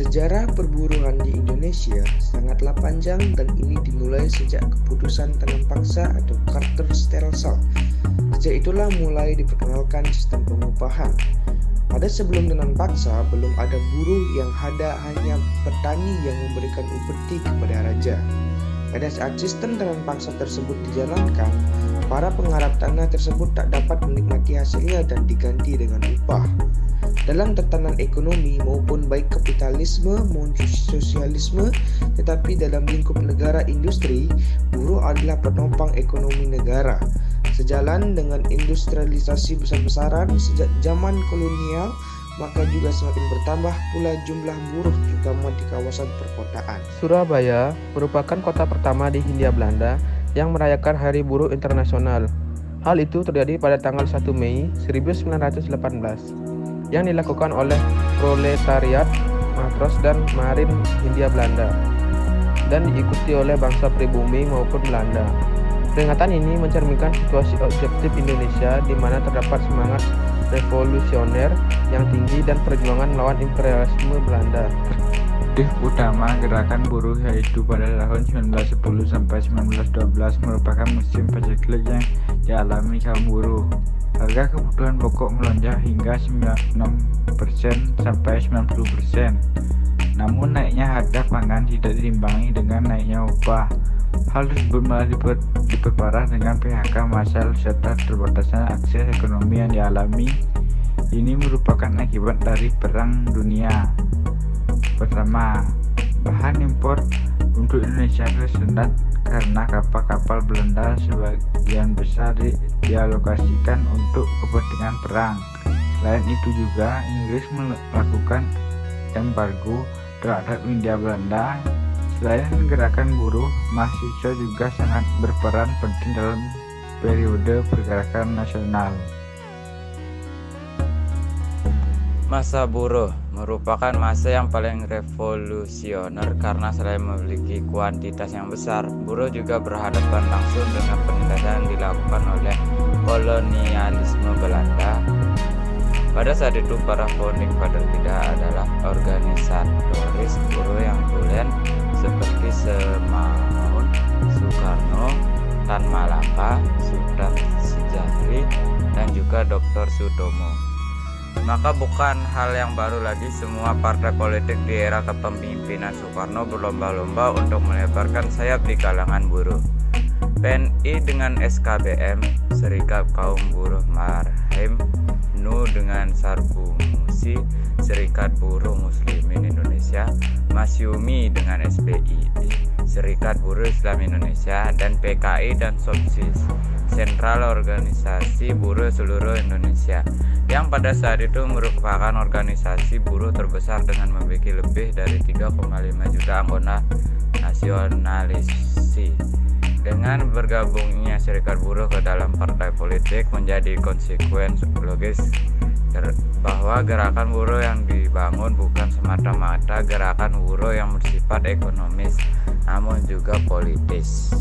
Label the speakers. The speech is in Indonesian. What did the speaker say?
Speaker 1: Sejarah perburuan di Indonesia sangatlah panjang dan ini dimulai sejak keputusan tanam paksa atau Carter Stelsel. Sejak itulah mulai diperkenalkan sistem pengupahan. Pada sebelum tanam paksa, belum ada buruh yang ada, hanya petani yang memberikan upeti kepada raja. Pada saat sistem tanam paksa tersebut dijalankan, para penggarap tanah tersebut tak dapat menikmati hasilnya dan diganti dengan upah. Dalam tatanan ekonomi maupun baik kapitalisme maupun sosialisme, tetapi dalam lingkup negara industri, buruh adalah penopang ekonomi negara. Sejalan dengan industrialisasi besar-besaran sejak zaman kolonial, maka juga semakin bertambah pula jumlah buruh terutama di kawasan perkotaan.
Speaker 2: Surabaya merupakan kota pertama di Hindia Belanda yang merayakan Hari Buruh Internasional. Hal itu terjadi pada tanggal 1 Mei 1918 yang dilakukan oleh proletariat, matros, dan marin Hindia Belanda dan diikuti oleh bangsa pribumi maupun Belanda. Peringatan ini mencerminkan situasi objektif Indonesia di mana terdapat semangat revolusioner yang tinggi dan perjuangan melawan imperialisme Belanda.
Speaker 3: Motif utama gerakan buruh yaitu pada tahun 1910 sampai 1912 merupakan musim paceklik yang dialami kaum buruh. Harga kebutuhan pokok melonjak hingga 96% sampai 90%. Namun naiknya harga pangan tidak diimbangi dengan naiknya upah. Hal tersebut malah diperparah dengan PHK massal serta terbatasnya akses ekonomi yang dialami. Ini merupakan akibat dari Perang Dunia Pertama. Bahan impor untuk Indonesia tersendat karena kapal-kapal Belanda sebagian besar dialokasikan untuk kepentingan perang. Selain itu juga Inggris melakukan embargo terhadap Hindia Belanda. Selain gerakan buruh, mahasiswa juga sangat berperan penting dalam periode pergerakan nasional.
Speaker 4: Masa buruh merupakan masa yang paling revolusioner karena selain memiliki kuantitas yang besar, buruh juga berhadapan langsung dengan penindasan yang dilakukan oleh kolonialisme Belanda. Pada saat itu para founding father tidak adalah organisatoris buruh yang tulen seperti Semaun, Soekarno, Tan Malaka, Sultan Syahrir, dan juga Dr. Sutomo. Maka bukan hal yang baru lagi semua partai politik di era kepemimpinan Soekarno berlomba-lomba untuk melebarkan sayap di kalangan buruh. PNI dengan SKBM, Serikat Kaum Buruh Marhem, NU dengan Sarbu Musi, Serikat Buruh Muslimin Indonesia, Masyumi dengan SBI, Serikat Buruh Islam Indonesia, dan PKI dan SOPSIS, Sentral Organisasi Buruh Seluruh Indonesia, yang pada saat itu merupakan organisasi buruh terbesar dengan memiliki lebih dari 3,5 juta anggota nasionalisi. Dengan bergabungnya serikat buruh ke dalam partai politik menjadi konsekuensi logis bahwa gerakan buruh yang dibangun bukan semata-mata gerakan buruh yang bersifat ekonomis, namun juga politis.